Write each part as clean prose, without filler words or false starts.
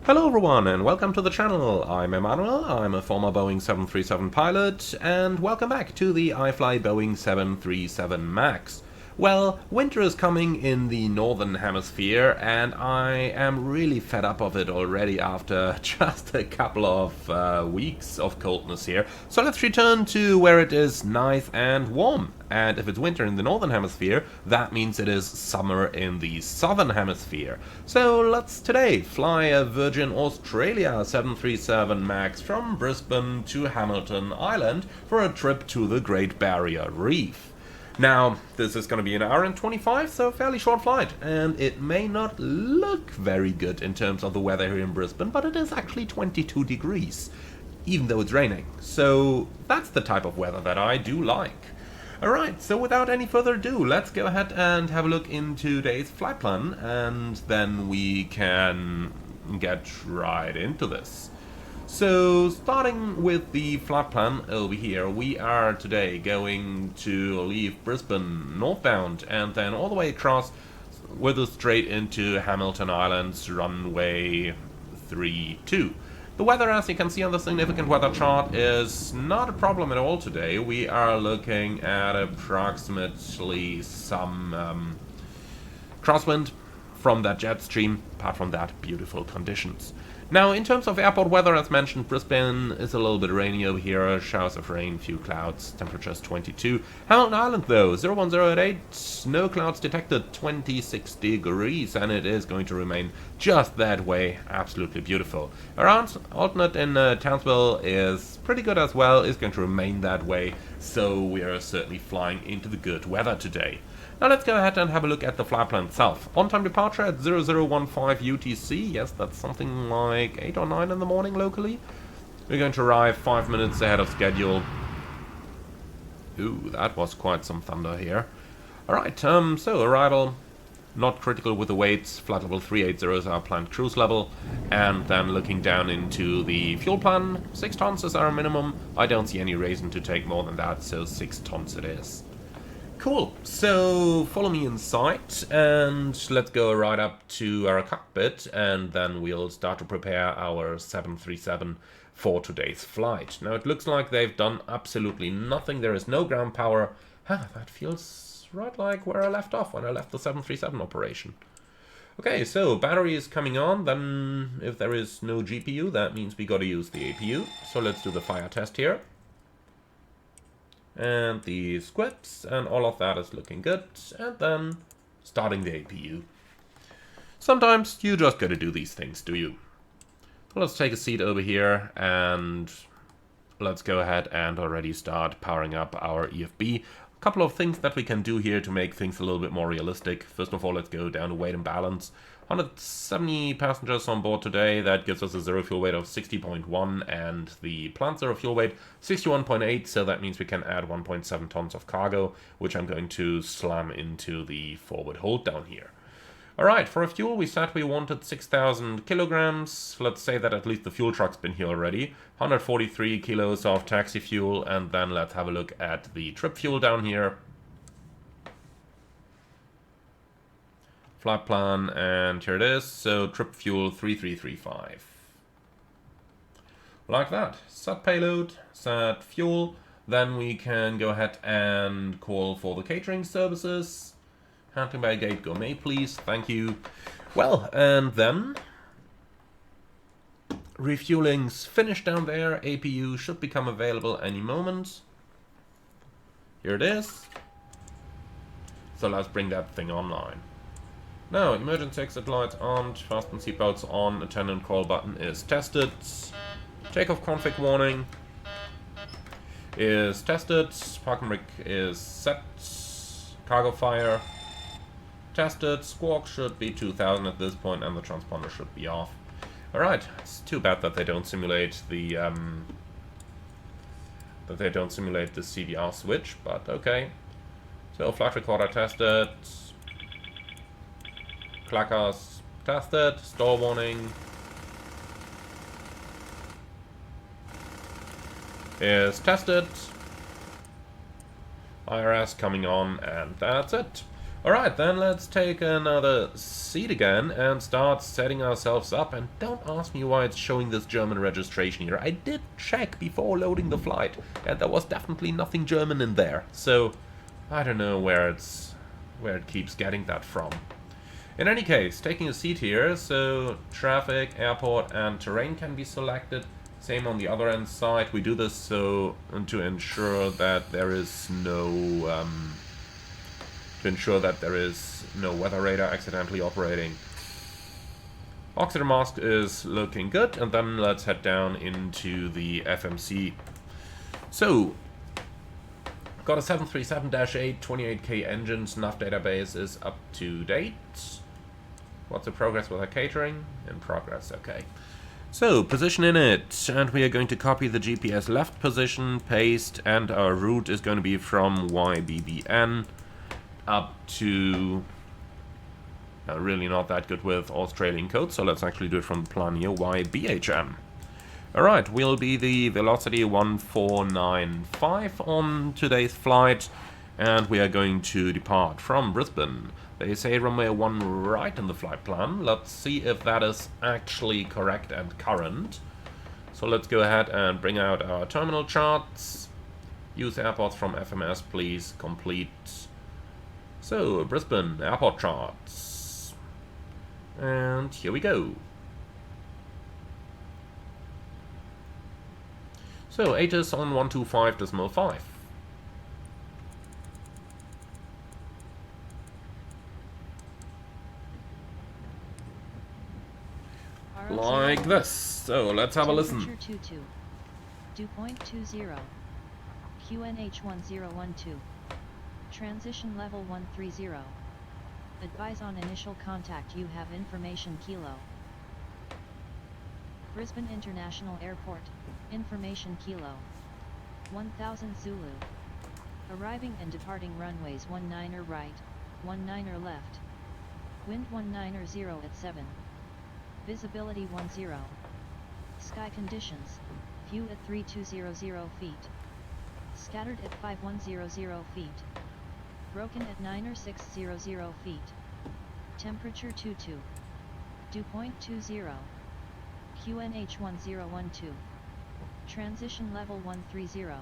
Hello everyone and welcome to the channel. I'm Emmanuel, I'm a former Boeing 737 pilot, and welcome back to the iFly Boeing 737 MAX. Well, winter is coming in the northern hemisphere and I am really fed up of it already after just a couple of weeks of coldness here. So let's return to where it is nice and warm. And if it's winter in the northern hemisphere, that means it is summer in the southern hemisphere. So let's today fly a Virgin Australia 737 MAX from Brisbane to Hamilton Island for a trip to the Great Barrier Reef. Now, this is going to be an hour and 25, so a fairly short flight, and it may not look very good in terms of the weather here in Brisbane, but it is actually 22 degrees, even though it's raining. So that's the type of weather that I do like. Alright, so without any further ado, let's go ahead and have a look into today's flight plan, and then we can get right into this. So, starting with the flight plan over here, we are today going to leave Brisbane northbound and then all the way across with us straight into Hamilton Island's runway 32. The weather, as you can see on the significant weather chart, is not a problem at all today. We are looking at approximately some crosswind from that jet stream, apart from that, beautiful conditions. Now, in terms of airport weather, as mentioned, Brisbane is a little bit rainy over here, showers of rain, few clouds, temperatures 22. Hamilton Island, though, 01088, no clouds detected, 26 degrees, and it is going to remain just that way, absolutely beautiful. Around alternate in Townsville is pretty good as well, is going to remain that way, so we are certainly flying into the good weather today. Now let's go ahead and have a look at the flight plan itself. On-time departure at 0015 UTC. Yes, that's something like 8 or 9 in the morning locally. We're going to arrive 5 minutes ahead of schedule. Ooh, that was quite some thunder here. Alright, so arrival, not critical with the weights. Flight level 380 is our planned cruise level. And then looking down into the fuel plan, 6 tons is our minimum. I don't see any reason to take more than that, so 6 tons it is. Cool, so follow me inside and let's go right up to our cockpit and then we'll start to prepare our 737 for today's flight. Now it looks like they've done absolutely nothing, there is no ground power. That feels right like where I left off when I left the 737 operation. Okay, so battery is coming on, then if there is no GPU that means we gotta use the APU. So let's do the fire test here. And the scripts, and all of that is looking good, and then starting the APU. Sometimes you just gotta do these things, do you? So let's take a seat over here, and let's go ahead and already start powering up our EFB. A couple of things that we can do here to make things a little bit more realistic. First of all, let's go down to weight and balance. 170 passengers on board today, that gives us a zero fuel weight of 60.1 and the planned zero fuel weight 61.8, so that means we can add 1.7 tons of cargo, which I'm going to slam into the forward hold down here. Alright, for a fuel we said we wanted 6,000 kilograms, let's say that at least the fuel truck's been here already, 143 kilos of taxi fuel, and then let's have a look at the trip fuel down here. Flight plan, and here it is, so trip fuel 3335. Like that. Set payload, set fuel, then we can go ahead and call for the catering services. Handling by gate gourmet, please, thank you. Well, and then refueling's finished down there, APU should become available any moment. Here it is. So let's bring that thing online. Now, emergency exit lights on, fasten seatbelts on, attendant call button is tested. Takeoff config warning is tested. Parking brake is set. Cargo fire tested. Squawk should be 2000 at this point, and the transponder should be off. Alright, it's too bad that they don't simulate the CDR switch, but okay. So flight recorder tested. Clackers tested, store warning is tested, IRS coming on, and that's it. Alright, then let's take another seat again and start setting ourselves up. And don't ask me why it's showing this German registration here. I did check before loading the flight, and there was definitely nothing German in there. So, I don't know where it keeps getting that from. In any case, taking a seat here, so traffic, airport, and terrain can be selected. Same on the other end side. We do this so to ensure that there is no weather radar accidentally operating. Oxidizer mask is looking good, and then let's head down into the FMC. So, got a 737-8, 28K engines, nav database is up to date. What's the progress with our catering? In progress, okay. So, position in it, and we are going to copy the GPS left position, paste, and our route is going to be from YBBN up to... really not that good with Australian code, so let's actually do it from the plan here, YBHN. Alright, we'll be the velocity 1495 on today's flight, and we are going to depart from Brisbane. They say runway 1 right in the flight plan. Let's see if that is actually correct and current. So let's go ahead and bring out our terminal charts. Use airports from FMS, please. Complete. So, Brisbane airport charts. And here we go. So, 8 is on 125.5. Like this. So let's have a listen. 2.20 QNH 1012. Transition level 130. Advise on initial contact. You have information Kilo. Brisbane International Airport. Information Kilo. 1000 Zulu. Arriving and departing runways 19er right, 19er left. Wind 19er at 7. Visibility 10. Sky conditions. View at 3200 feet. Scattered at 5100 feet. Broken at 9600 feet. Temperature 22. Dew point 20. QNH 1012. Transition level 130.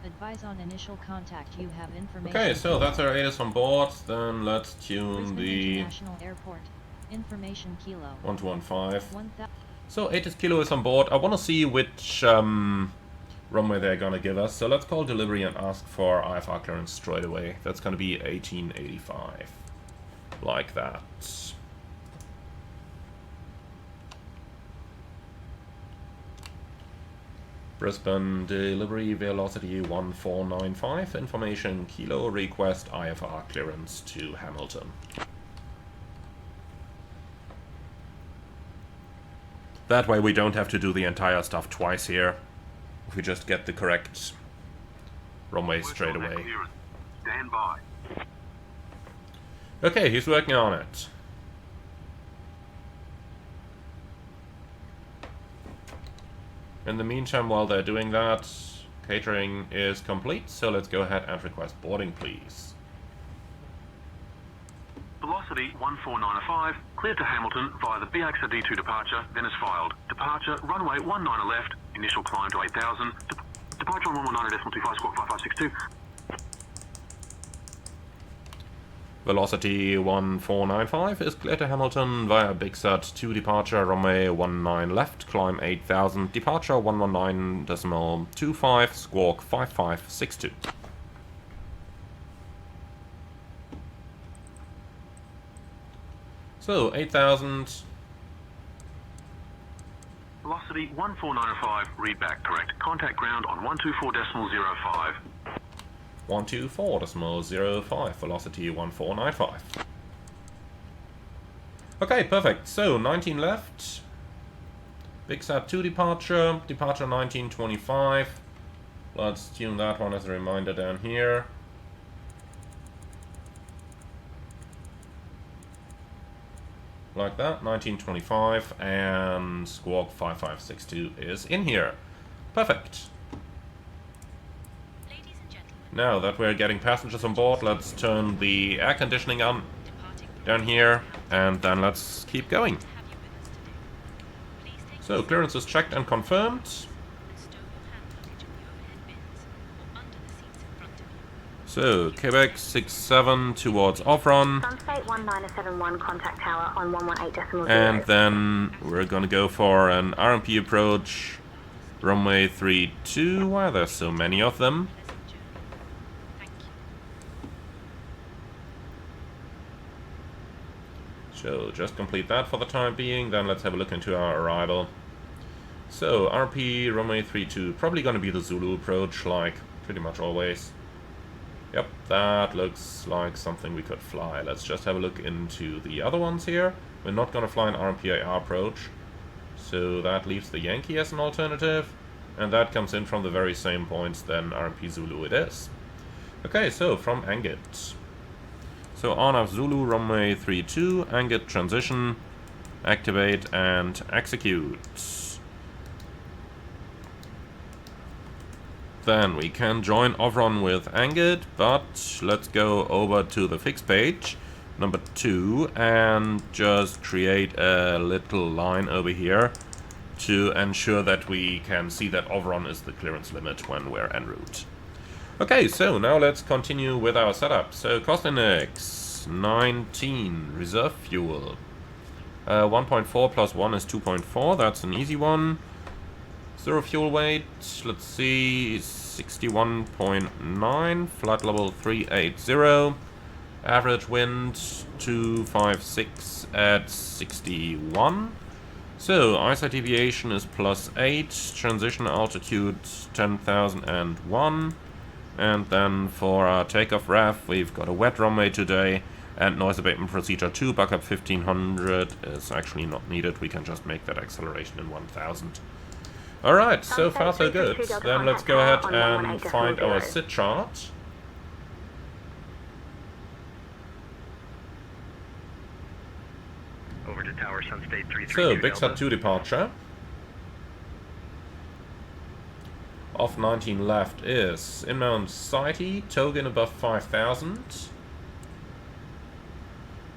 Advise on initial contact. You have information. Okay, so that's our ATIS on board. Then let's tune Brisbane the International Airport. Information Kilo. 1215. So ATIS Kilo is on board. I want to see which runway they're gonna give us. So let's call delivery and ask for IFR clearance straight away. That's gonna be 1885. Like that. Brisbane delivery velocity 1495. Information Kilo, request IFR clearance to Hamilton. That way we don't have to do the entire stuff twice here. If we just get the correct runway straight away. Stand by. Okay, he's working on it. In the meantime, while they're doing that, catering is complete, so let's go ahead and request boarding, please. Velocity 1495, cleared to Hamilton via the BXD2 departure, then is filed. Departure, runway 19 left, initial climb to 8000, departure on 119.25, squawk 5562. Velocity 1495 is cleared to Hamilton via Big Sat 2 departure, runway 19 left, climb 8000, departure 119.25, squawk 5562. So, 8000. Velocity 1495, read back correct. Contact ground on 124.05. 124.05, velocity 1495. Okay, perfect. So, 19 left. Big Sat 2 departure, departure 1925. Let's tune that one as a reminder down here. Like that, 1925, and squawk 5562 is in here. Perfect. now that we're getting passengers on board, let's turn the air conditioning on down here, and then let's keep going. So, clearance is checked and confirmed. So, Quebec 67 towards off-run. Sunstate 1971, contact tower on 118.0. And then we're gonna go for an RMP approach. Runway 32. Why are there so many of them? So, just complete that for the time being. Then let's have a look into our arrival. So, RP runway 32. Probably gonna be the Zulu approach, like pretty much always. Yep, that looks like something we could fly. Let's just have a look into the other ones here. We're not going to fly an RMPAR approach, so that leaves the Yankee as an alternative, and that comes in from the very same points then RMP Zulu it is. Okay, so from Angit. So on of Zulu, runway 32, Angit transition, activate and execute. Then we can join off-run with Angit, but let's go over to the fix page, number 2, and just create a little line over here to ensure that we can see that off-run is the clearance limit when we're en route. Okay, so now let's continue with our setup. So cost index 19, reserve fuel. 1.4 plus 1 is 2.4, that's an easy one. Zero fuel weight, let's see, 61.9, flight level 380, average wind 256 at 61. So, eyesight deviation is +8, transition altitude 10,001, and then for our takeoff RAF, we've got a wet runway today, and noise abatement procedure 2, backup 1500 is actually not needed, we can just make that acceleration in 1000. Alright, so far so good. Then let's go ahead and find our SID chart. Over to tower Sunstate 332 So, Big Delta. Sat 2 departure. Off 19 left is inbound Society, Togen above 5000.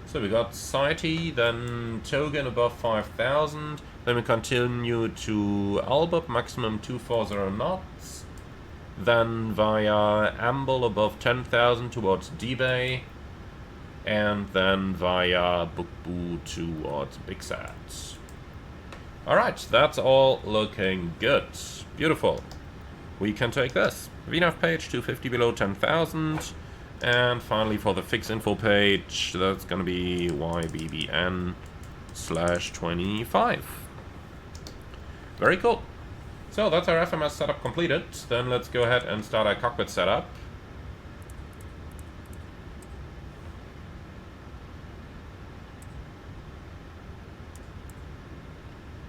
So we got Society, then Togen above 5000. Then we continue to Albert, maximum 240 knots. Then via Amble above 10,000 towards D-Bay. And then via Bukbu towards Big Sat. Alright, that's all looking good. Beautiful. We can take this. VNAV page 250 below 10,000. And finally for the fix info page, that's gonna be YBBN/25. Very cool. So that's our FMS setup completed. Then let's go ahead and start our cockpit setup.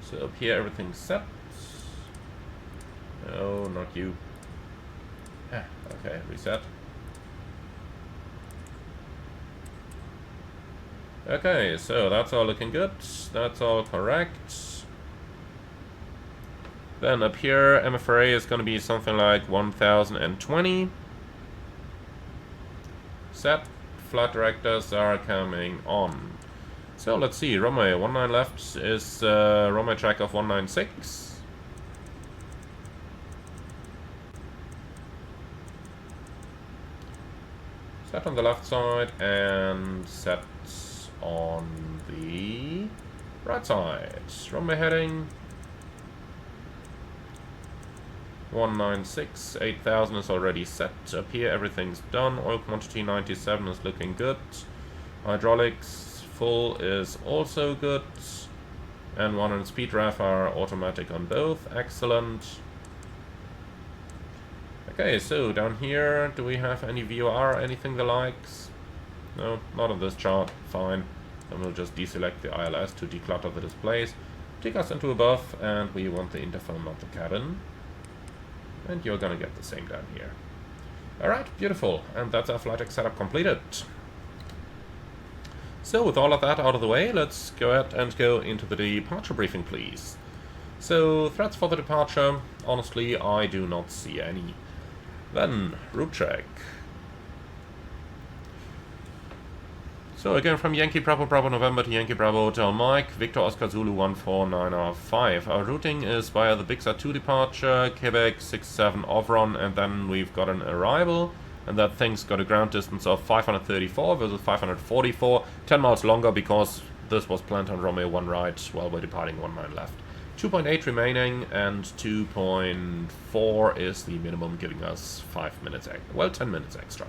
So up here everything's set. No, not you. Ah, okay, reset. Okay, so that's all looking good. That's all correct. Then up here, MFRA is going to be something like 1020. Set. Flight directors are coming on. So let's see, runway 19 left is runway track of 196. Set on the left side and set on the right side. Runway heading 196, 8000 is already set. Up here everything's done. Oil quantity 97 is looking good. Hydraulics full is also good. And 100 speed RAF are automatic on both. Excellent. Okay, so down here, do we have any VOR or anything the likes? No, not on this chart. Fine. Then we'll just deselect the ILS to declutter the displays. Take us into above, and we want the interphone, not the cabin. And you're gonna get the same down here. Alright, beautiful. And that's our flight deck setup completed. So with all of that out of the way, let's go ahead and go into the departure briefing, please. So, threats for the departure, honestly, I do not see any. Then, route check. So again from Yankee Bravo Bravo November to Yankee Bravo Hotel Mike, Victor Oscar Zulu 149R5. Our routing is via the Big Sur 2 departure, Quebec 67 Ovron, and then we've got an arrival. And that thing's got a ground distance of 534 versus 544, 10 miles longer because this was planned on Romeo 1 right while we're departing 19 left. 2.8 remaining and 2.4 is the minimum, giving us 5 minutes, 10 minutes extra.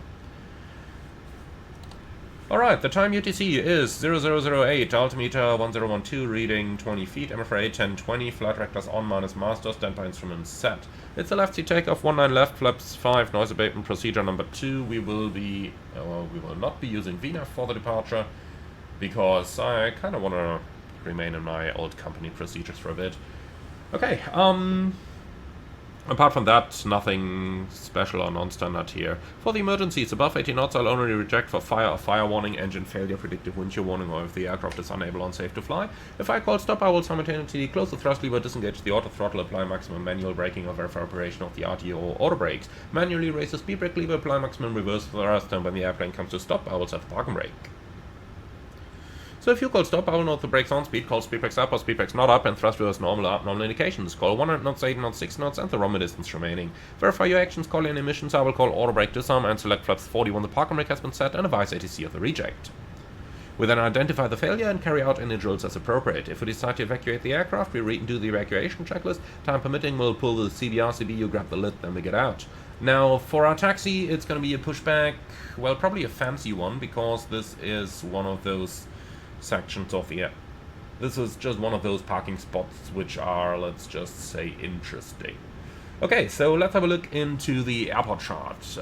Alright, the time UTC is 0008, altimeter 1012, reading 20 feet, I'm afraid 1020, flight rectors on minus master, standby instruments set. It's a left seat takeoff, 19 left, flaps 5, noise abatement procedure number 2. We will not be using VNAV for the departure, because I kind of want to remain in my old company procedures for a bit. Okay, apart from that, nothing special or non-standard here. For the emergencies, above 80 knots, I'll only reject for fire or fire warning, engine failure, predictive wind shear warning, or if the aircraft is unable or unsafe to fly. If I call stop, I will simultaneously close the thrust lever, disengage the auto throttle, apply maximum manual braking, or verify operation of the RTO or auto brakes. Manually raise the speed brake lever, apply maximum reverse thrust, and when the airplane comes to stop, I will set the parking brake. So if you call stop, I will note the brakes on speed, call speed brakes up or speed brakes not up, and thrust reverse normal up, normal indications. Call 100 knots, 80 knots, 6 knots, and the runway distance remaining. Verify your actions, call in emissions, I will call auto brake disarm and select flaps 40 when the parking brake has been set and advise ATC of the reject. We then identify the failure and carry out any drills as appropriate. If we decide to evacuate the aircraft, we redo the evacuation checklist. Time permitting, we'll pull the CBRCB, you grab the lid, then we get out. Now, for our taxi, it's going to be a pushback, well, probably a fancy one, because this is one of those sections of the air. This is just one of those parking spots which are, let's just say, interesting. Okay, so let's have a look into the airport chart.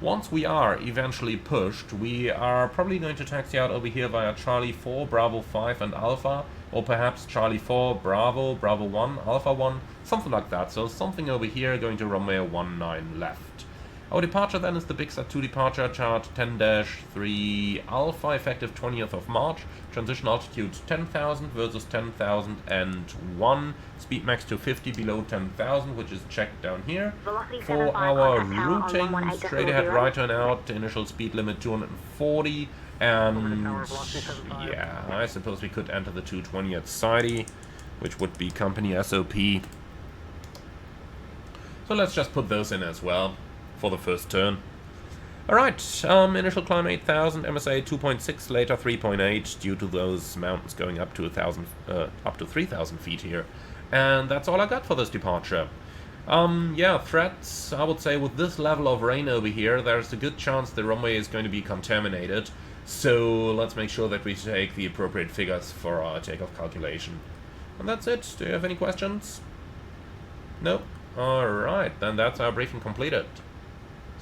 Once we are eventually pushed, we are probably going to taxi out over here via Charlie 4, Bravo 5 and Alpha, or perhaps Charlie 4, Bravo, Bravo 1, Alpha 1, something like that. So something over here going to Romeo 19 left. Our departure then is the Big Sur 2 departure, chart 10-3 Alpha, effective 20th of March, transition altitude 10,000 versus 10,001, speed max to 50 below 10,000, which is checked down here. For our routing, straight ahead, right turn out, initial speed limit 240, and yeah, I suppose we could enter the 220 at Saidi, which would be company SOP. So let's just put those in as well for the first turn. Alright, initial climb 8,000, MSA 2.6, later 3.8, due to those mountains going up to 3,000 feet here. And that's all I got for this departure. Yeah, threats, I would say with this level of rain over here, there's a good chance the runway is going to be contaminated. So let's make sure that we take the appropriate figures for our takeoff calculation. And that's it. Do you have any questions? No? Alright, then that's our briefing completed.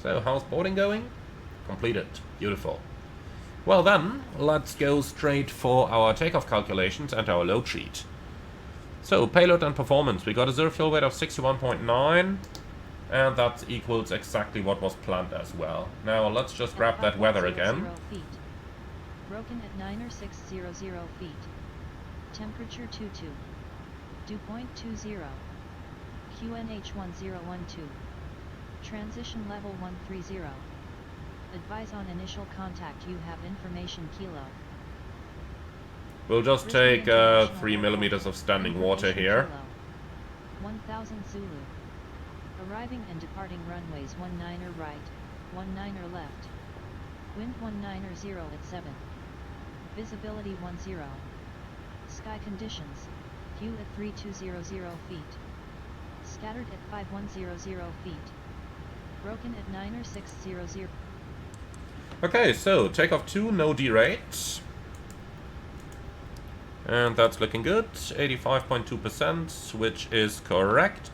So, how's boarding going? Completed. Beautiful. Well then, let's go straight for our takeoff calculations and our load sheet. So, payload and performance. We got a zero fuel weight of 61.9, and that equals exactly what was planned as well. Now, let's just grab that weather again. Broken at 90600 feet. Temperature 22. Dew point 20. QNH 1012. Transition level 130. Advise on initial contact, you have information kilo. We'll just take 3 millimeters of standing water here. 1000 Zulu. Arriving and departing runways 19er right, 19er left. Wind 190 at 7. Visibility 10. Sky conditions. View at 3200 feet. Scattered at 5100 feet. Broken at 90600. Okay, so takeoff 2, no derate. And that's looking good. 85.2%, which is correct.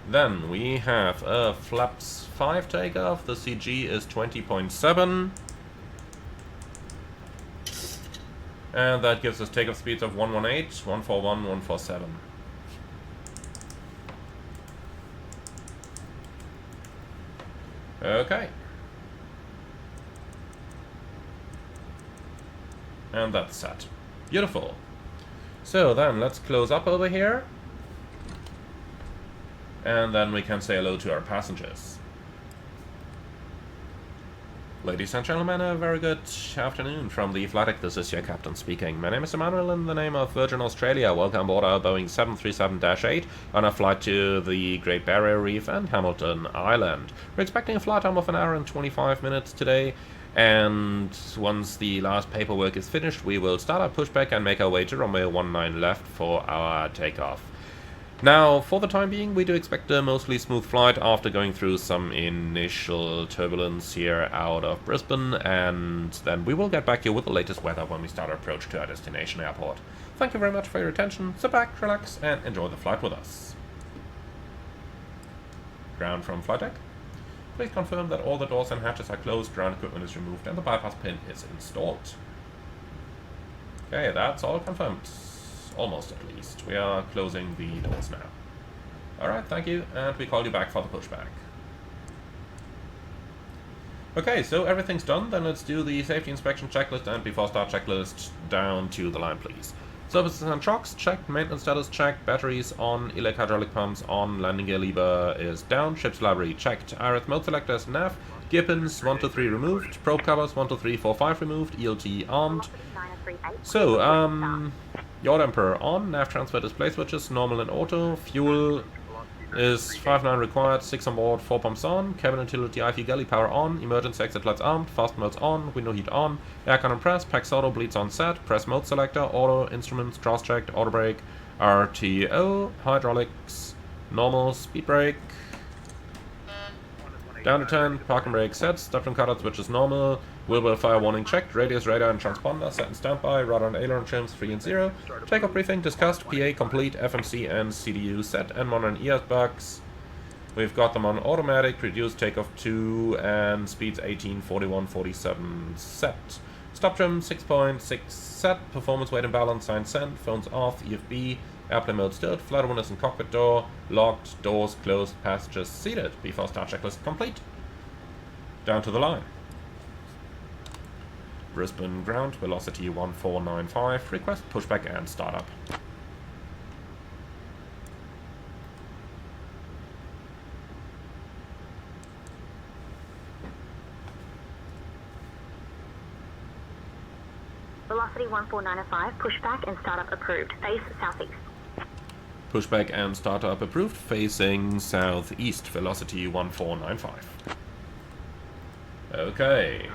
Then we have a flaps 5 takeoff. The CG is 20.7. And that gives us takeoff speeds of 118, 141, 147. Okay. And that's set. Beautiful. So then let's close up over here. And then we can say hello to our passengers. Ladies and gentlemen, a very good afternoon from the flight deck. This is your captain speaking. My name is Emmanuel in the name of Virgin Australia. Welcome aboard our Boeing 737-8 on a flight to the Great Barrier Reef and Hamilton Island. We're expecting a flight time of 1 hour and 25 minutes today, and once the last paperwork is finished, we will start our pushback and make our way to runway 19 left for our takeoff. Now, for the time being, we do expect a mostly smooth flight after going through some initial turbulence here out of Brisbane, and then we will get back here with the latest weather when we start our approach to our destination airport. Thank you very much for your attention. Sit back, relax, and enjoy the flight with us. Ground from flight deck. Please confirm that all the doors and hatches are closed, ground equipment is removed, and the bypass pin is installed. Okay, that's all confirmed. Almost, at least. We are closing the doors now. Alright, thank you, and we call you back for the pushback. Okay, so everything's done, then let's do the safety inspection checklist and before start checklist down to the line, please. Services and shocks checked, maintenance status checked, batteries on, elec hydraulic pumps on, landing gear lever is down, ship's library checked, IRS mode selector is nav, gear pins 1 to 3 removed, probe covers 1 to 3 4 5 removed, ELT armed. So, yaw damper on, nav transfer display switches, normal and auto, fuel is 5.9 required, 6 on board, 4 pumps on, cabin utility IV galley power on, emergency exit lights armed, fast modes on, window heat on, aircon and press, PAX auto bleeds on set, press mode selector, auto, instruments, cross checked, auto brake, RTO, hydraulics, normal, speed brake, down to 10, parking brake set, stop and cutout switch is normal, wheel fire warning checked, radius, radar and transponder set and standby, radar and aileron trims 3 and 0, takeoff briefing discussed, PA complete, FMC and CDU set, and on an ES box. We've got them on automatic, reduced takeoff 2 and speeds 18, 41, 47 set. Stop trim 6.6 set, performance weight and balance sign sent, phones off, EFB, airplane mode stowed, flight awareness and cockpit door, locked, doors closed, passengers seated. Before start checklist complete. Down to the line. Brisbane ground, velocity 1495, request pushback and startup. Velocity 14905, pushback and startup approved. Face southeast. Pushback and startup approved, facing southeast, velocity 1495. Okay.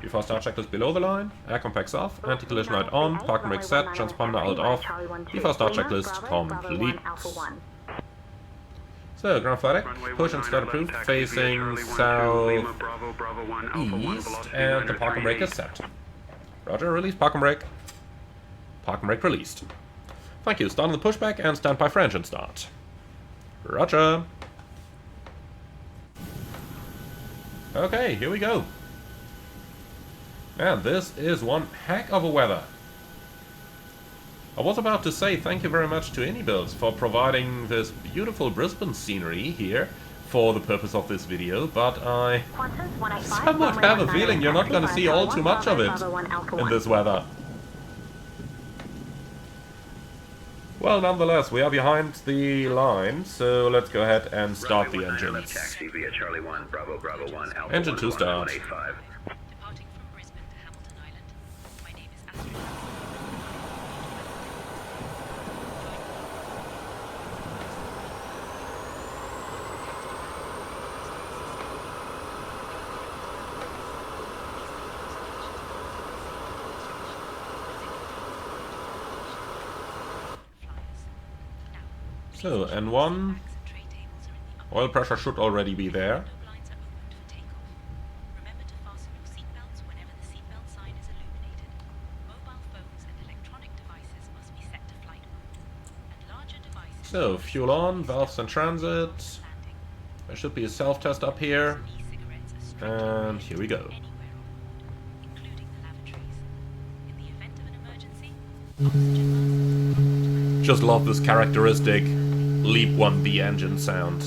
Before start checklist below the line, air compacts off, anti-collision light on, parking brake set, transponder alt off. Before start checklist complete. So, ground flight deck, push and start approved, facing south east, and the parking brake is set. Roger, release parking brake. Parking brake released. Thank you, start on the pushback and stand by for engine start. Roger. Okay, here we go. Man, this is one heck of a weather. I was about to say thank you very much to AnyBuilds for providing this beautiful Brisbane scenery here for the purpose of this video, but I somewhat have a feeling you're not going to see all too much of it in this weather. Well, nonetheless, we are behind the line, so let's go ahead and start the engines. Engine 2 start. So, N1, oil pressure should already be there. So, fuel on, valves in transit. There should be a self-test up here. And here we go. Just love this characteristic Leap 1B engine sound.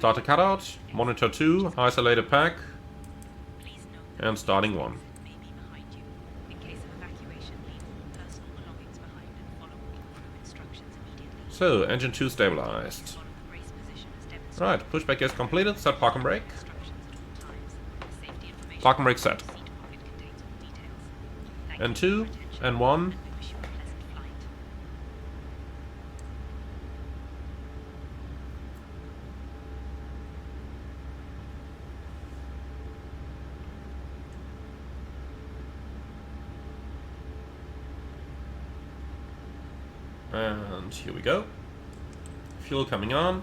Start a cutout, monitor 2, isolated pack, and starting 1. So, engine 2 stabilized. Right, pushback is completed, set parking brake. Parking brake set. And 2, and 1. And here we go. Fuel coming on.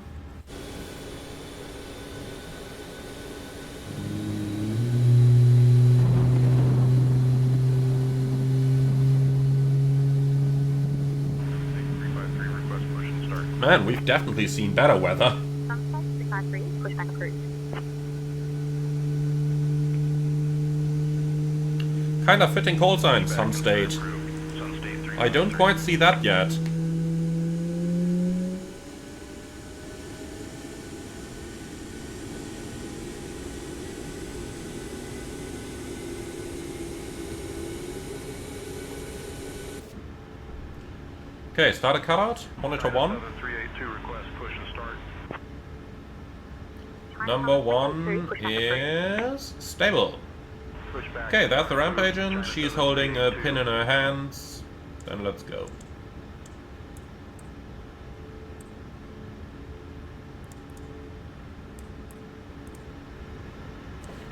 Man, we've definitely seen better weather. Pushback approved. Kind of fitting call sign, Sun State. I don't quite see that yet. Okay, start a cutout, monitor 1. Number 1 is stable. Okay, that's the ramp agent. She's holding a pin in her hands. Then let's go.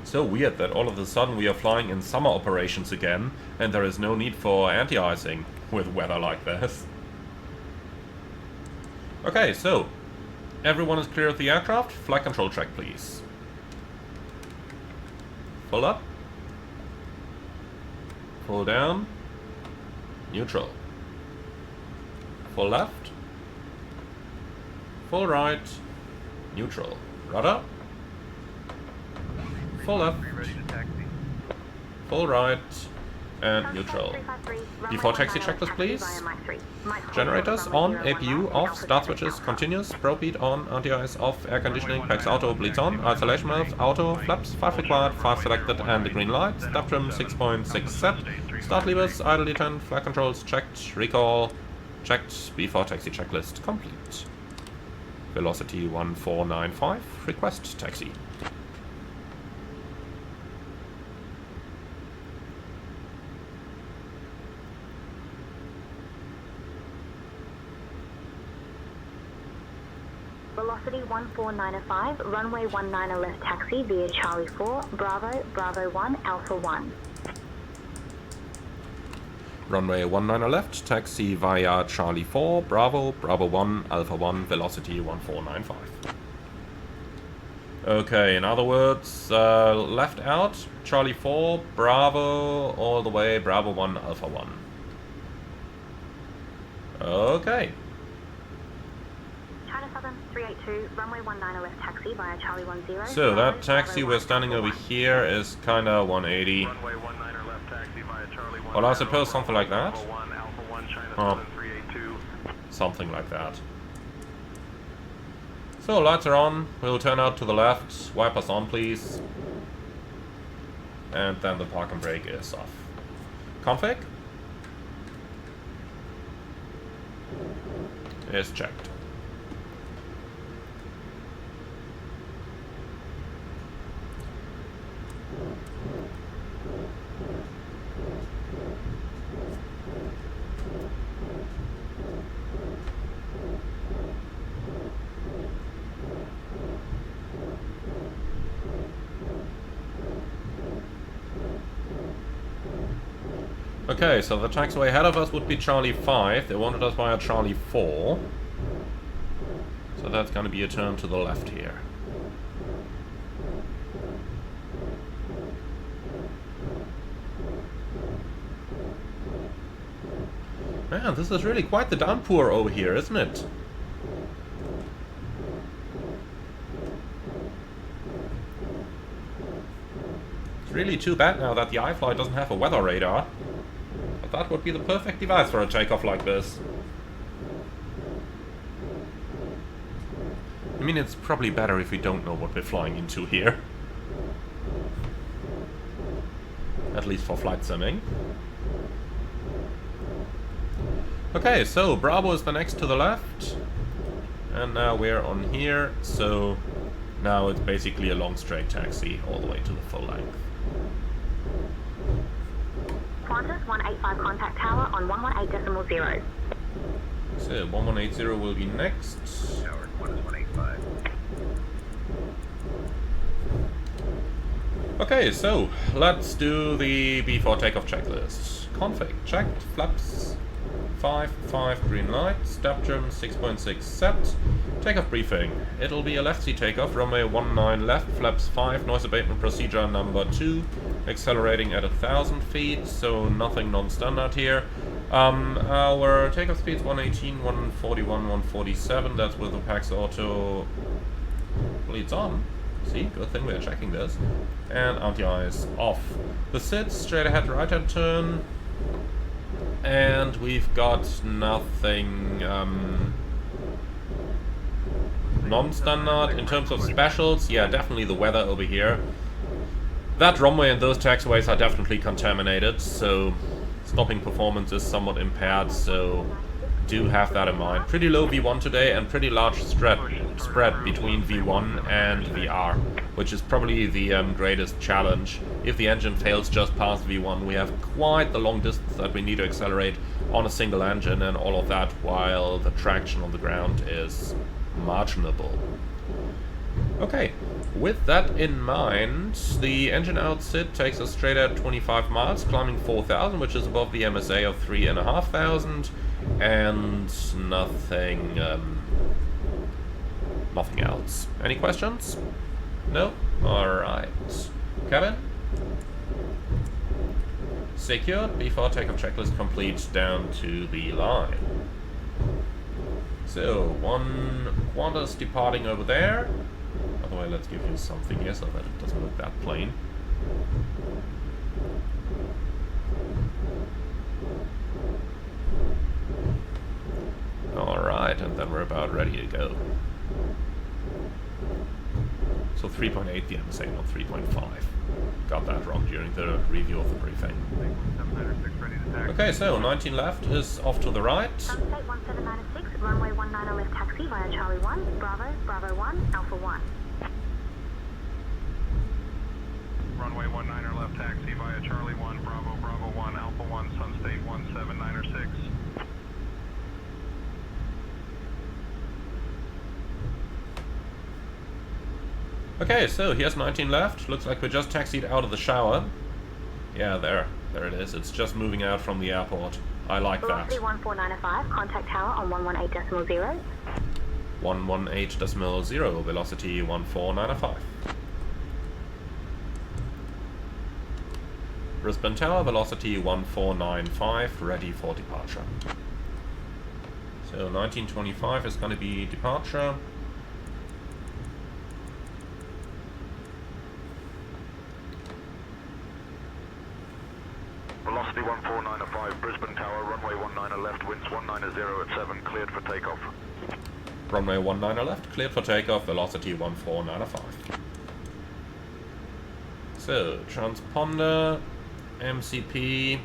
So weird that all of a sudden we are flying in summer operations again, and there is no need for anti-icing with weather like this. Okay, so everyone is clear of the aircraft. Flight control check, please. Full up. Full down. Neutral. Full left. Full right. Neutral. Rudder. Full left. Full right. And neutral. Before taxi checklist, please. Generators on, APU off, start switches continuous, probe heat on, anti-ice off, air conditioning, packs auto, bleeds on, isolation valves, auto, flaps, 5 required, 5 selected, and the green light, step trim 6.6 set, start levers, idle detent, flight controls checked, recall checked, before taxi checklist complete. Velocity 1495, request taxi. Velocity 14905, runway 19 left taxi via Charlie 4, Bravo, Bravo 1, Alpha 1. Runway 19 left, taxi via Charlie 4, Bravo, Bravo 1, Alpha 1, velocity 1495. Okay, in other words, left out, Charlie 4, Bravo, all the way, Bravo 1, Alpha 1. Okay. China Southern 382, runway 19 left taxi via Charlie 10. So that taxi we're standing over here is kinda 180. Well, I suppose something like that. Oh, something like that. So lights are on. We'll turn out to the left. Wipers on, please. And then the park and brake is off. Config is checked. Okay, so the taxiway ahead of us would be Charlie 5. They wanted us via Charlie 4. So that's going to be a turn to the left here. Man, this is really quite the downpour over here, isn't it? It's really too bad now that the iFly doesn't have a weather radar. But that would be the perfect device for a takeoff like this. mean, it's probably better if we don't know what we're flying into here. At least for flight simming. Okay, so Bravo is the next to the left. And now we're on here, so now it's basically a long straight taxi all the way to the full length. Qantas 185 contact tower on 118.0. So 1180 will be next. Tower Qantas 185. Okay, so let's do the before takeoff checklist. Config checked, flaps 5, green light, step trim 6.6 set. Takeoff briefing. It'll be a left seat takeoff, runway 19 left, flaps 5, noise abatement procedure number 2, accelerating at 1,000 feet, so nothing non-standard here. Our takeoff speeds 118, 141, 147, that's with the PAX auto leads on. See, good thing we're checking this. And anti-ice off. The sits, straight ahead right hand turn. And we've got nothing non-standard. In terms of specials, yeah, definitely the weather over here. That runway and those taxiways are definitely contaminated, so stopping performance is somewhat impaired, so do have that in mind. Pretty low V1 today and pretty large spread between V1 and VR, which is probably the greatest challenge. If the engine fails just past V1, we have quite the long distance that we need to accelerate on a single engine, and all of that while the traction on the ground is marginable. Okay, with that in mind, the engine outsit takes us straight at 25 miles, climbing 4,000, which is above the MSA of 3,500, and nothing else. Any questions? No? Alright. Kevin? Secured, before takeoff checklist complete, down to the line. So, one Qantas departing over there. By the way, let's give you something here so that it doesn't look that plain. Alright, and then we're about ready to go. So 3.8 the MSA, not 3.5. Got that wrong during the review of the briefing. Okay, so 19 left is off to the right. State 1796, runway 19 left taxi via Charlie 1, Bravo, Bravo 1, Alpha 1. Runway 19 left taxi via Charlie 1, Bravo, Bravo 1, Alpha 1, Sunstate 1796. Okay, so here's 19 left. Looks like we just taxied out of the shower. Yeah, there it is. It's just moving out from the airport. I like that. Velocity 14905, contact tower on 118.0. 118.0, velocity 14905. Brisbane Tower, velocity 1495, ready for departure. So 1925 is going to be departure. Velocity 14905, Brisbane Tower, runway 19 left, winds 190 at 7, cleared for takeoff. Runway 19 left, cleared for takeoff, velocity 1495. So, transponder, MCP.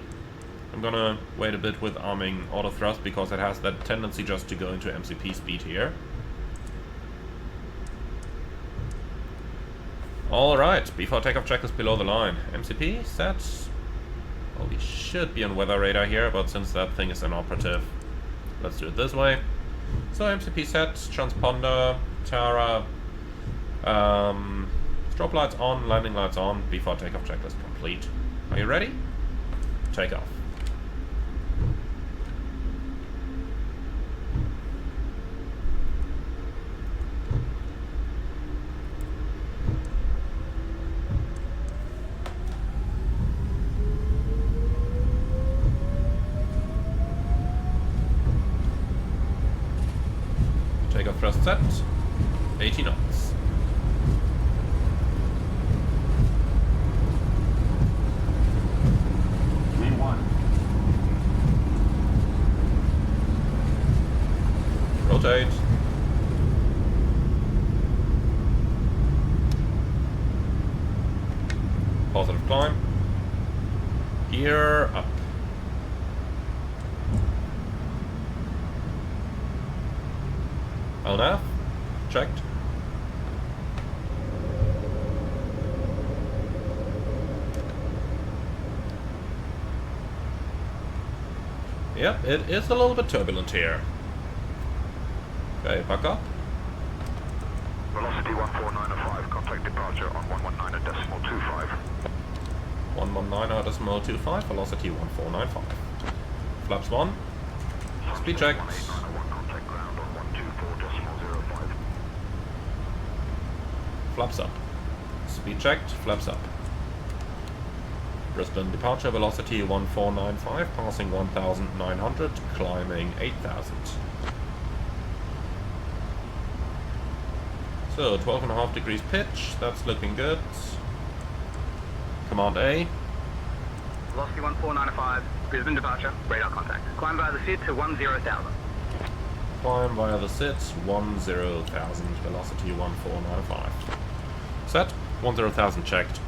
I'm gonna wait a bit with arming auto thrust because it has that tendency just to go into MCP speed here. Alright, before takeoff checklist below the line. MCP, set. Well, we should be on weather radar here, but since that thing is inoperative, let's do it this way. So MCP set, transponder, Tara, strobe lights on, landing lights on, before takeoff checklist complete. Are you ready? Take off. Takeoff thrust set, 80 knots. Rotate. climb. Gear up. LNAV, checked. Yep, it is a little bit turbulent here. Okay, back up. Velocity 14905, contact departure on 119.25. 119.25, velocity 1495. Flaps 1. Speed check. Contact ground on 124.05. Flaps up. Speed checked, flaps up. Brisbane departure, velocity 1495, passing 1900, climbing 8000. So 12.5 degrees pitch, that's looking good. Command A. Velocity 1495, Brisbane departure, radar contact. Climb via the SID to 10,000. Climb via the SID, 10,000, velocity 1495. Set, 10,000 checked.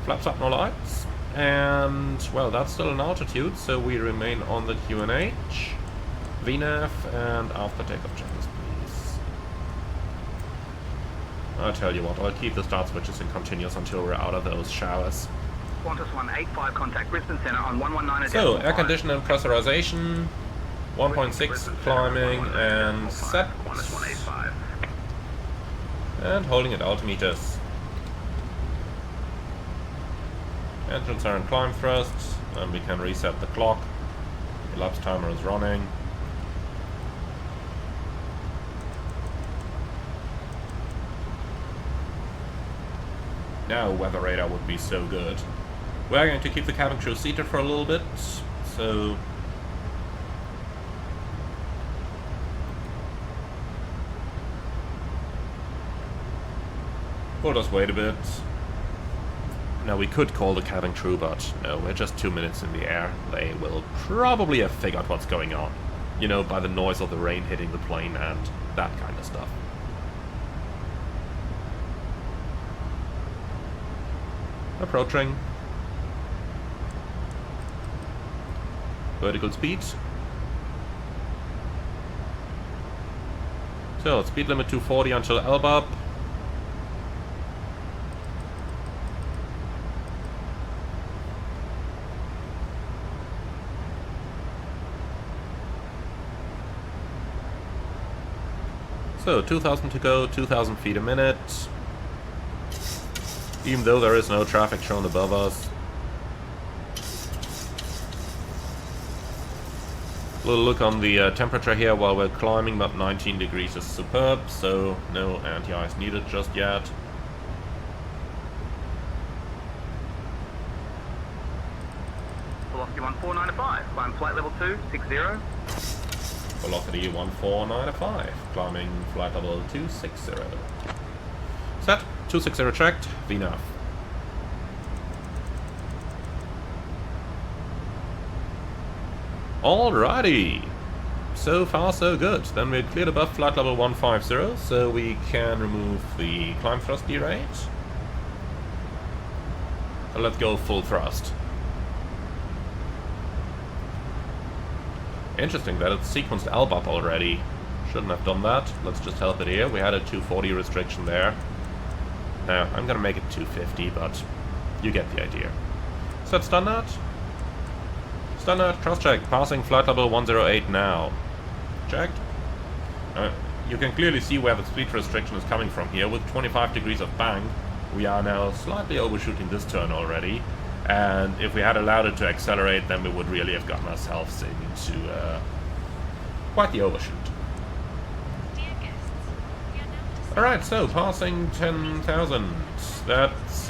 Flaps up, no lights. And, well, that's still an altitude, so we remain on the QNH. VNAV, and after takeoff channels, please. I tell you what, I'll keep the start switches in continuous until we're out of those showers. Qantas 185, contact Brisbane Centre on 119. So, air conditioning and pressurization, 1.6 climbing, and set. Qantas 185. And holding at altimeters. Engines are in climb thrust, and we can reset the clock. Elapsed timer is running. Now weather radar would be so good. We're going to keep the cabin crew seated for a little bit, so... we'll just wait a bit. Now, we could call the cabin crew, but no, we're just 2 minutes in the air. They will probably have figured what's going on. You know, by the noise of the rain hitting the plane and that kind of stuff. Approaching. Vertical speed. So, speed limit 240 until LBUP. So, 2,000 to go, 2,000 feet a minute. Even though there is no traffic shown above us. A little look on the temperature here while we're climbing, but 19 degrees is superb, so no anti-ice needed just yet. Velocity 1495, climb flight level 260. Velocity 1495, climbing flight level 260. Set, 260 checked, VNAV. Alrighty, so far so good. Then we're cleared above flight level 150, so we can remove the climb thrust derate. And let's go full thrust. Interesting that it's sequenced LBUP already. Shouldn't have done that. Let's just help it here. We had a 240 restriction there. Now, I'm gonna make it 250, but you get the idea. Set standard. Standard cross-check. Passing flight level 108 now. Checked. You can clearly see where the speed restriction is coming from here. With 25 degrees of bank, we are now slightly overshooting this turn already. And if we had allowed it to accelerate, then we would really have gotten ourselves into quite the overshoot. Alright, so passing 10,000. That's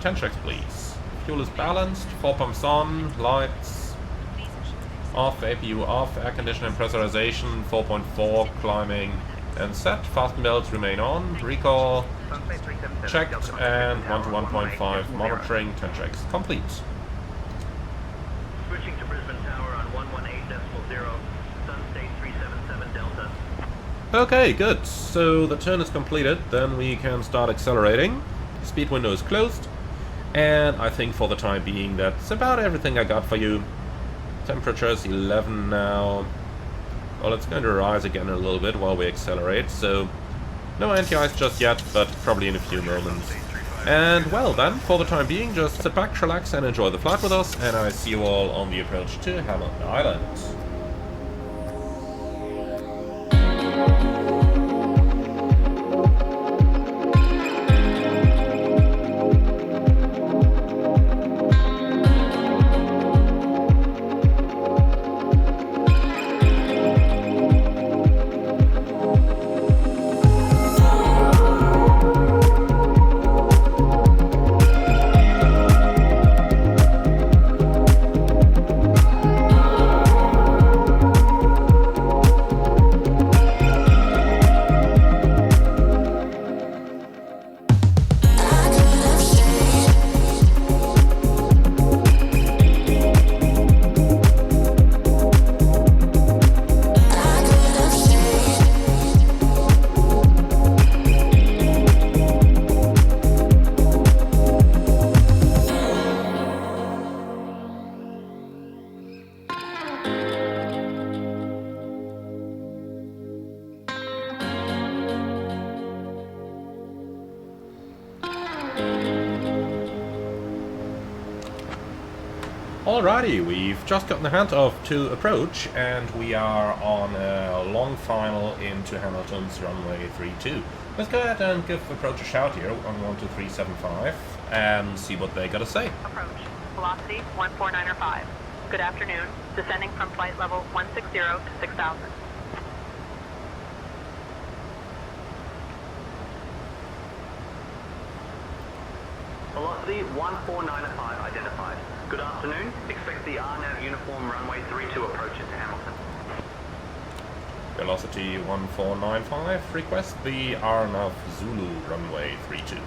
10 checks, please. Fuel is balanced, 4 pumps on, lights off, APU off, air conditioning and pressurization, 4.4, climbing and set. Fasten belts remain on, recall checked, and 1 to 1.5 monitoring, 10 checks complete. Switching to Brisbane Tower on 118.0, Sun State 377 Delta. Okay, good. So the turn is completed, then we can start accelerating. Speed window is closed. And I think for the time being that's about everything I got for you. Temperature is 11 now. Well, it's going to rise again a little bit while we accelerate, so no anti-ice just yet, but probably in a few moments. And well then, for the time being, just sit back, relax and enjoy the flight with us, and I see you all on the approach to Hamilton Island. Alrighty, we've just gotten the handoff to approach, and we are on a long final into Hamilton's runway 32. Let's go ahead and give approach a shout here on 12375 and see what they gotta say. Approach. Velocity 149.5. Good afternoon. Descending from flight level 160 to 6000. Velocity 149.5 identified. Good afternoon. Expect the RNAV uniform runway 32 approach into Hamilton. Velocity 1495, request the RNAV Zulu runway 32.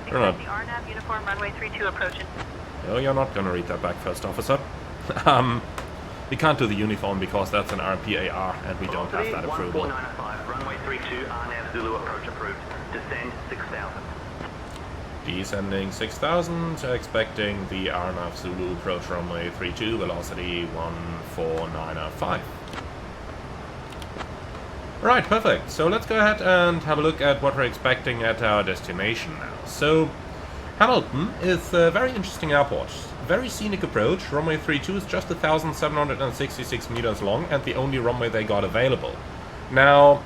Expect the RNAV uniform runway 32 approach. No, you're not gonna read that back, first officer. We can't do the uniform because that's an RPAR and we don't have that approval. 1495, runway 32 RNAV Zulu approach approved. Descend 6000. Descending 6000, expecting the RNAV Zulu approach runway 32, velocity 14905. Right, perfect. So let's go ahead and have a look at what we're expecting at our destination now. So, Hamilton is a very interesting airport. Very scenic approach. Runway 32 is just 1,766 meters long and the only runway they got available. Now,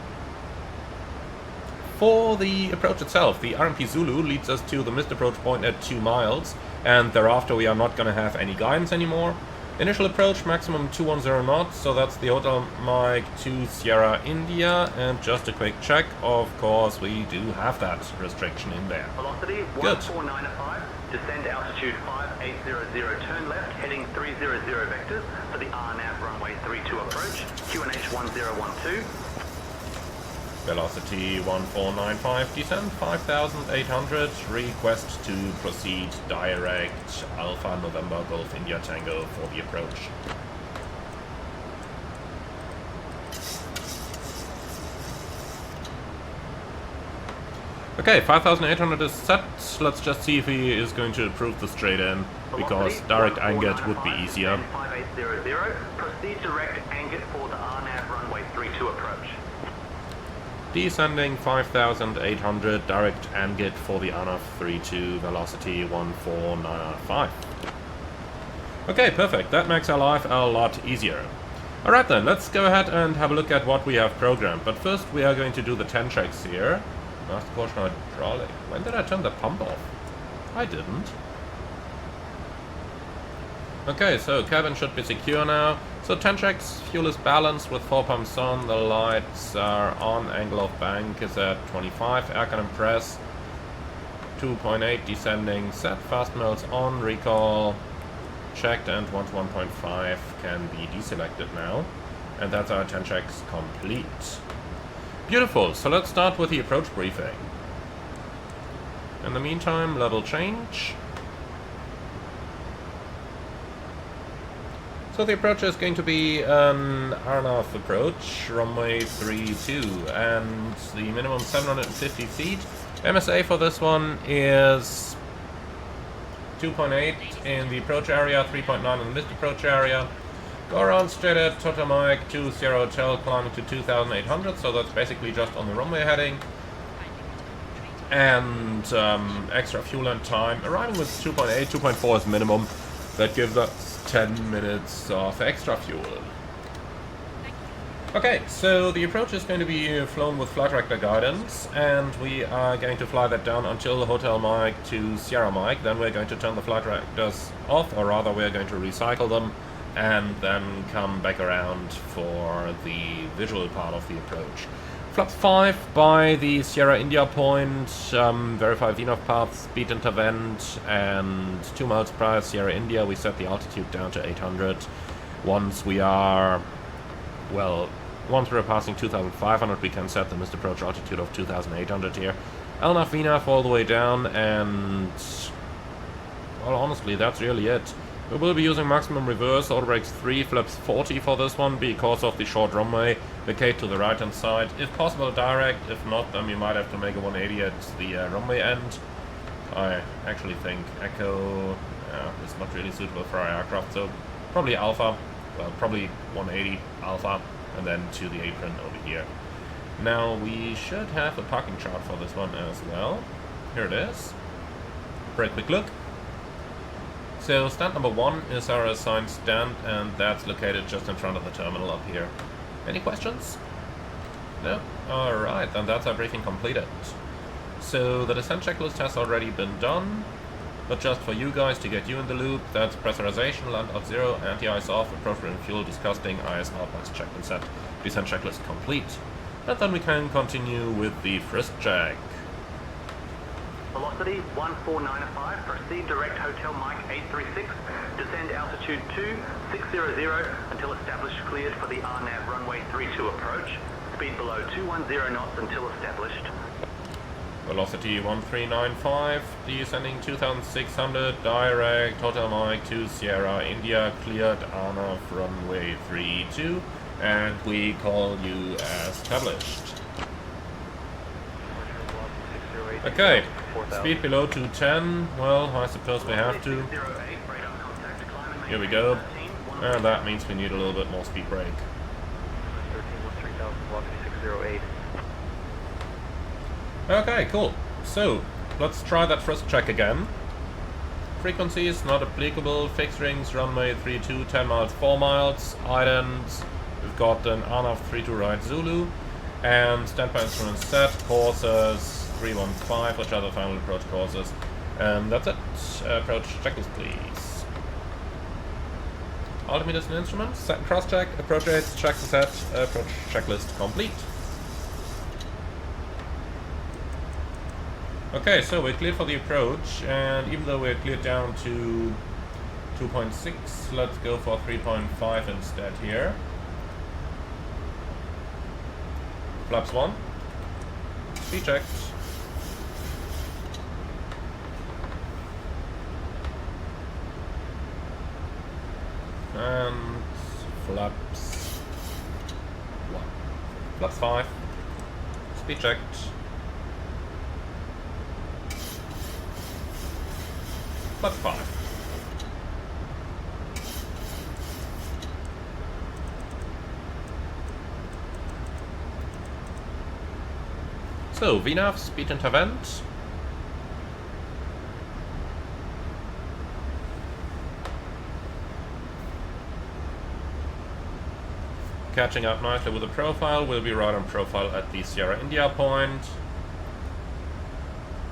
for the approach itself, the RMP Zulu leads us to the missed approach point at 2 miles, and thereafter we are not going to have any guidance anymore. Initial approach, maximum 210 knots, so that's the Hotel Mike 2 Sierra India, and just a quick check, of course we do have that restriction in there. Velocity 1495, descend altitude 5800, turn left, heading 300 vectors for the RNAV runway 32 approach, QNH 1012. Velocity 1495, descend 5800, request to proceed direct Alpha November Golf India Tango for the approach. Okay, 5800 is set. Let's just see if he is going to approve the straight in, because direct Angat would be easier. 5800, proceed direct Angat for the RNAV runway 32 approach. Descending 5800, direct Angat for the RNAV 32, velocity 14905. Okay, perfect. That makes our life a lot easier. Alright then, let's go ahead and have a look at what we have programmed. But first we are going to do the 10 checks here. Last caution hydraulic. When did I turn the pump off? I didn't. Okay, so cabin should be secure now. So 10 checks, fuel is balanced with 4 pumps on, the lights are on, angle of bank is at 25, air can press 2.8, descending, set, fast modes on, recall checked, and 1 to 1.5 can be deselected now. And that's our 10 checks complete. Beautiful, so let's start with the approach briefing. In the meantime, level change. So the approach is going to be an RNAV approach, runway 32, and the minimum 750 feet. MSA for this one is 2.8 in the approach area, 3.9 in the missed approach area. Go around straight at Total Mike 20 Hotel, climbing to 2,800, so that's basically just on the runway heading. And extra fuel and time. Arriving with 2.8, 2.4 is minimum. That gives us 10 minutes of extra fuel. Okay, so the approach is going to be flown with flight director guidance, and we are going to fly that down until Hotel Mike to Sierra Mike. Then we're going to turn the flight directors off, or rather we're going to recycle them, and then come back around for the visual part of the approach. Flaps 5 by the Sierra India point, verify VNAV path, speed intervent, and 2 miles prior Sierra India we set the altitude down to 800. Once we're passing 2,500 we can set the missed approach altitude of 2,800 here. LNAV VNAV all the way down, and well, honestly that's really it. We will be using maximum reverse, auto brakes 3, flaps 40 for this one because of the short runway. Vacate to the right hand side, if possible direct, if not then we might have to make a 180 at the runway end. I actually think Echo is not really suitable for our aircraft, so probably Alpha, well probably 180 Alpha, and then to the apron over here. Now we should have a parking chart for this one as well. Here it is. For a quick look. So stand number 1 is our assigned stand, and that's located just in front of the terminal up here. Any questions? No? Alright, then that's our briefing completed. So the descent checklist has already been done, but just for you guys to get you in the loop, that's pressurization, land out 0, anti-ice off, appropriate fuel, disgusting, IS out, box checked and set, descent checklist complete. And then we can continue with the frisk check. Velocity 1495, proceed direct Hotel Mike 836, descend altitude 2600 until established cleared for the RNAV runway 32 approach, speed below 210 knots until established. Velocity 1395, descending 2600, direct Hotel Mike to Sierra India, cleared RNAV runway 32, and we call you as established. Okay, speed below 210, well, I suppose we have to. Here we go, and that means we need a little bit more speed brake. 13-3000, 608. Okay, cool. So, let's try that frisk check again. Frequencies not applicable, fixed rings, runway 32, 10 miles, 4 miles, items. We've got an RNAV 32 right Zulu, and standby instruments set, courses 315, which are the final approach courses. And that's it. Approach checklist, please. Altimeters and instruments, set and cross check, approach rates, check the set, approach checklist complete. Okay, so we're cleared for the approach, and even though we're cleared down to 2.6, let's go for 3.5 instead here. Flaps 1. Speed checked. And flaps 1. Flaps 5. Speed checked. Flaps 5. So, VNAV, speed intervent. Catching up nicely with the profile, we'll be right on profile at the Sierra India point.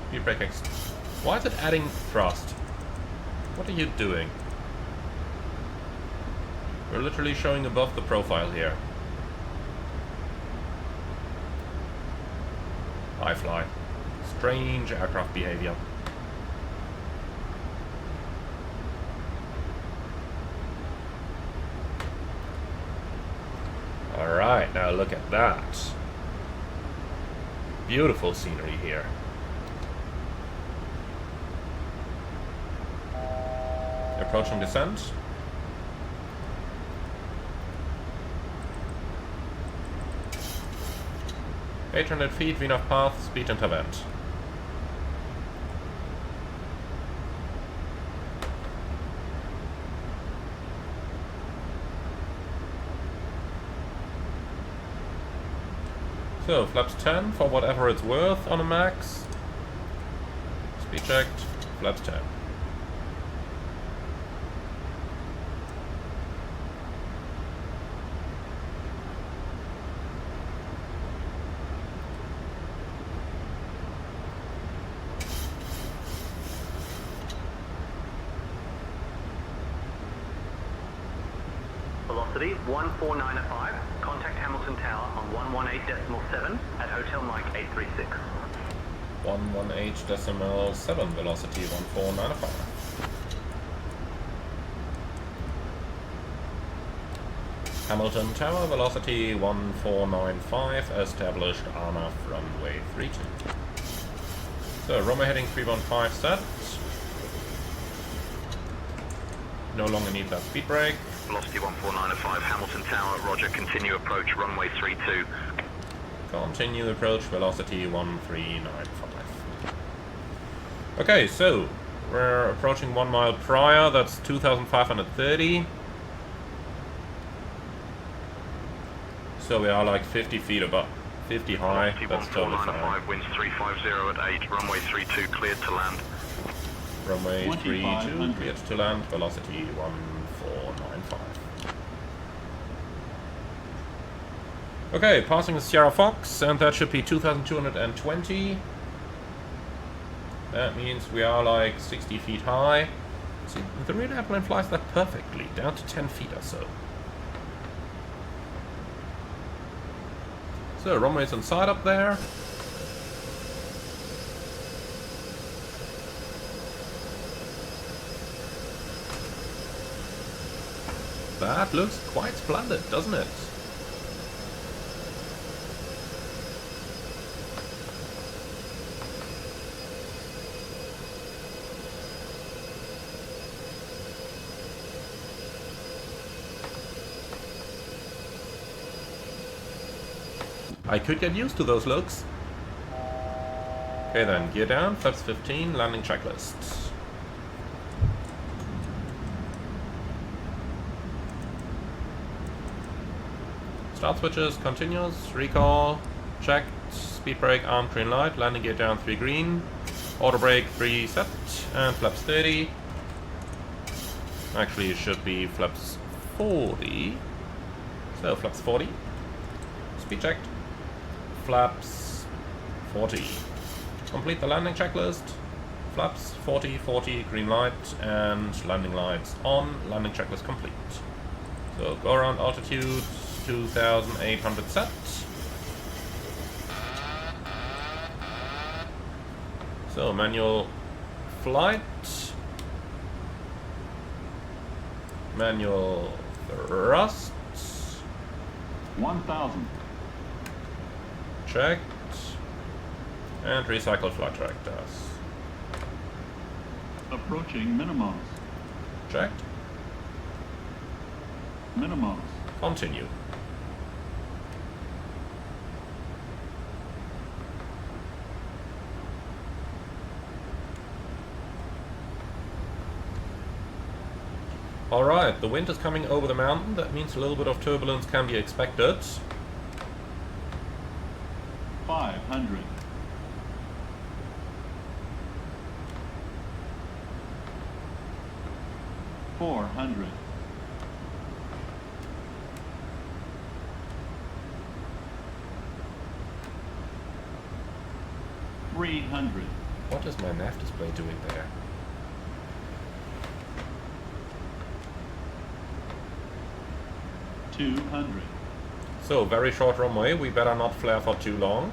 Speed brake X. Why is it adding thrust? What are you doing? We're literally showing above the profile here. I fly. Strange aircraft behavior. Alright, now look at that. Beautiful scenery here. Approaching descent. $800 feet, VNAV path, speed intervent. So, flaps 10 for whatever it's worth on a max. Speed checked, flaps 10. Velocity 14905. Contact Hamilton Tower on 118.7 at Hotel Mike 836. 118.7 velocity 1495. Hamilton Tower velocity 1495 established RNAV runway 32. So runway heading 315 set. No longer need that speed brake. Velocity 14905, Hamilton Tower, roger, continue approach, runway 32. Continue approach, velocity 1395. Okay, so we're approaching 1 mile prior, that's 2,530. So we are like 50 feet above, 50 high, Velocity that's totally fine. 14905, winds 350 at 8, runway 32, cleared to land. Runway 32, cleared to land, velocity 1495. Okay, passing the Sierra Fox, and that should be 2,220. That means we are like 60 feet high. See, the rear airplane flies that perfectly, down to 10 feet or so. So, runway's inside up there. That looks quite splendid, doesn't it? I could get used to those looks. Okay then, gear down, flaps 15, landing checklist. Start switches, continuous, recall, checked, speed brake, arm, green light, landing gear down 3 green, auto brake 3 set, and flaps 30. Actually it should be flaps 40. So flaps 40. Speed checked. Flaps 40. Complete the landing checklist. Flaps 40, 40, green light, and landing lights on. Landing checklist complete. So go around altitude 2,800 set. So manual flight. Manual thrust. 1,000. Checked. And recycle flight directors. Approaching minimums. Checked. Minimums. Continue. Alright, the wind is coming over the mountain. That means a little bit of turbulence can be expected. 500. 400. 300. What is my nav display doing there? $200. So, very short runway. We better not flare for too long.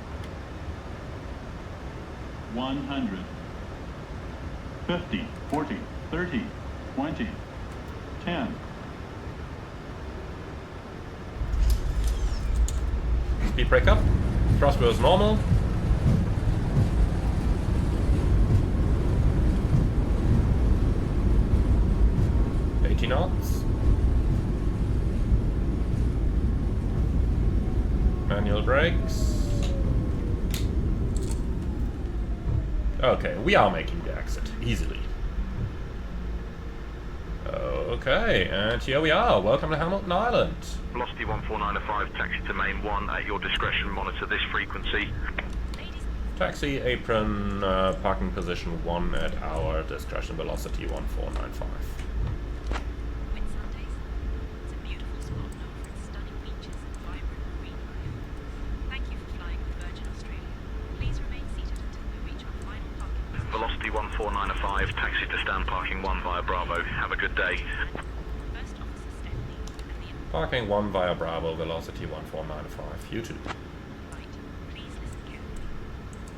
100. 50, 40, 30, 20, 10. Speed brake up. Thrust goes normal. Knots. Manual brakes. Okay, we are making the exit easily. Okay, and here we are. Welcome to Hamilton Island. Velocity 14905, taxi to main 1 at your discretion, monitor this frequency. Taxi apron, parking position 1 at our discretion, velocity 1495. Whitsundays. It's a beautiful spot known for its stunning beaches and vibrant marine life. Thank you for flying with Virgin Australia. Please remain seated until we reach our final parking position. Velocity 14905, taxi to stand parking 1 via Bravo. Have a good day. First Officer Stephanie and the Parking 1 via Bravo, velocity 1495. You too. flight. Please listen carefully.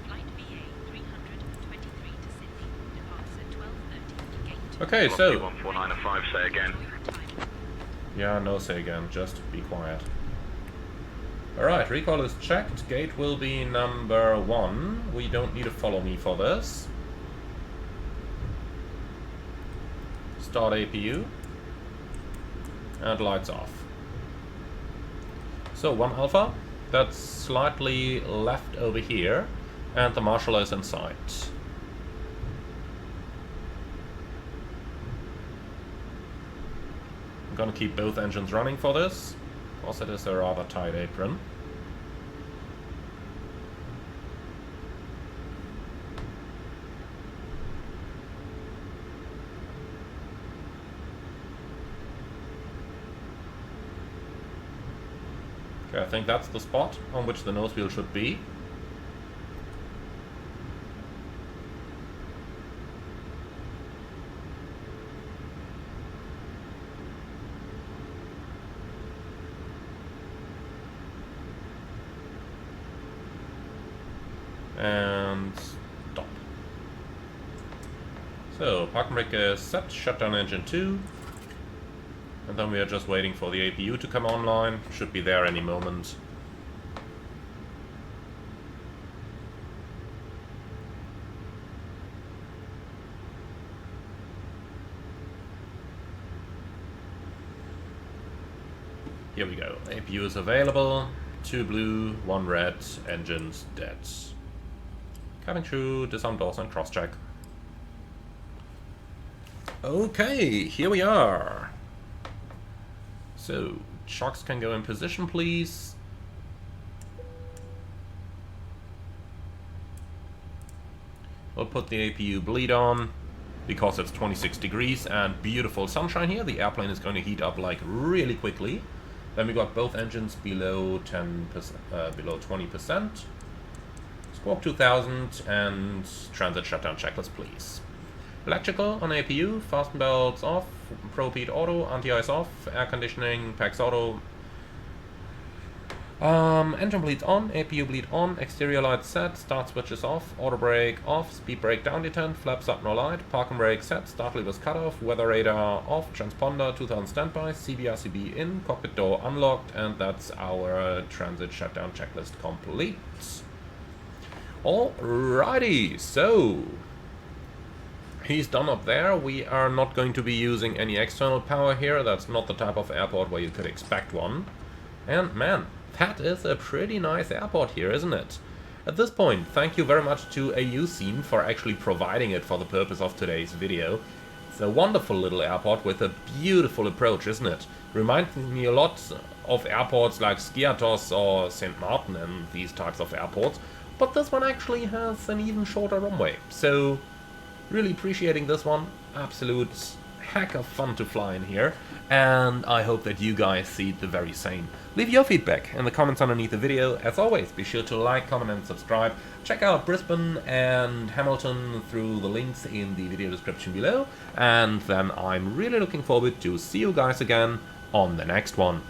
Flight BA 323 to Sydney departs at 12:30. Gate 2. Okay, Velocity so 14905, say again. Enjoy your time. yeah, no say again, just be quiet. Alright, recall is checked. Gate will be number 1. We don't need to follow me for this. Start APU. And lights off. So 1 Alpha, that's slightly left over here, and the Marshal is in sight. I'm gonna keep both engines running for this, because it is a rather tight apron. Okay, I think that's the spot on which the nose wheel should be. And stop. So, parking brake is set, shutdown engine 2. And then we are just waiting for the APU to come online. Should be there any moment. Here we go. APU is available. 2 blue, 1 red, engines dead. Cabin crew, disarm doors and cross-check. Okay, here we are. So, shocks can go in position, please. We'll put the APU bleed on, because it's 26 degrees and beautiful sunshine here. The airplane is going to heat up like really quickly. Then we got both engines below 10%, below 20%. Squawk 2000 and transit shutdown checklist, please. Electrical on APU, fasten belts off, probe heat auto, anti-ice off, air conditioning, PAX auto. Engine bleeds on, APU bleed on, exterior lights set, start switches off, auto brake off, speed brake down detent, flaps up no light, parking brake set, start levers cut off, weather radar off, transponder 2000 standby, CB/RCB in, cockpit door unlocked, and that's our transit shutdown checklist complete. Alrighty, so he's done up there. We are not going to be using any external power here. That's not the type of airport where you could expect one. And man, that is a pretty nice airport here, isn't it? At this point, thank you very much to AUScene for actually providing it for the purpose of today's video. It's a wonderful little airport with a beautiful approach, isn't it? Reminds me a lot of airports like Skiathos or St. Martin and these types of airports. But this one actually has an even shorter runway. So, really appreciating this one. Absolute heck of fun to fly in here. And I hope that you guys see the very same. Leave your feedback in the comments underneath the video. As always, be sure to like, comment and subscribe. Check out Brisbane and Hamilton through the links in the video description below. And then I'm really looking forward to see you guys again on the next one.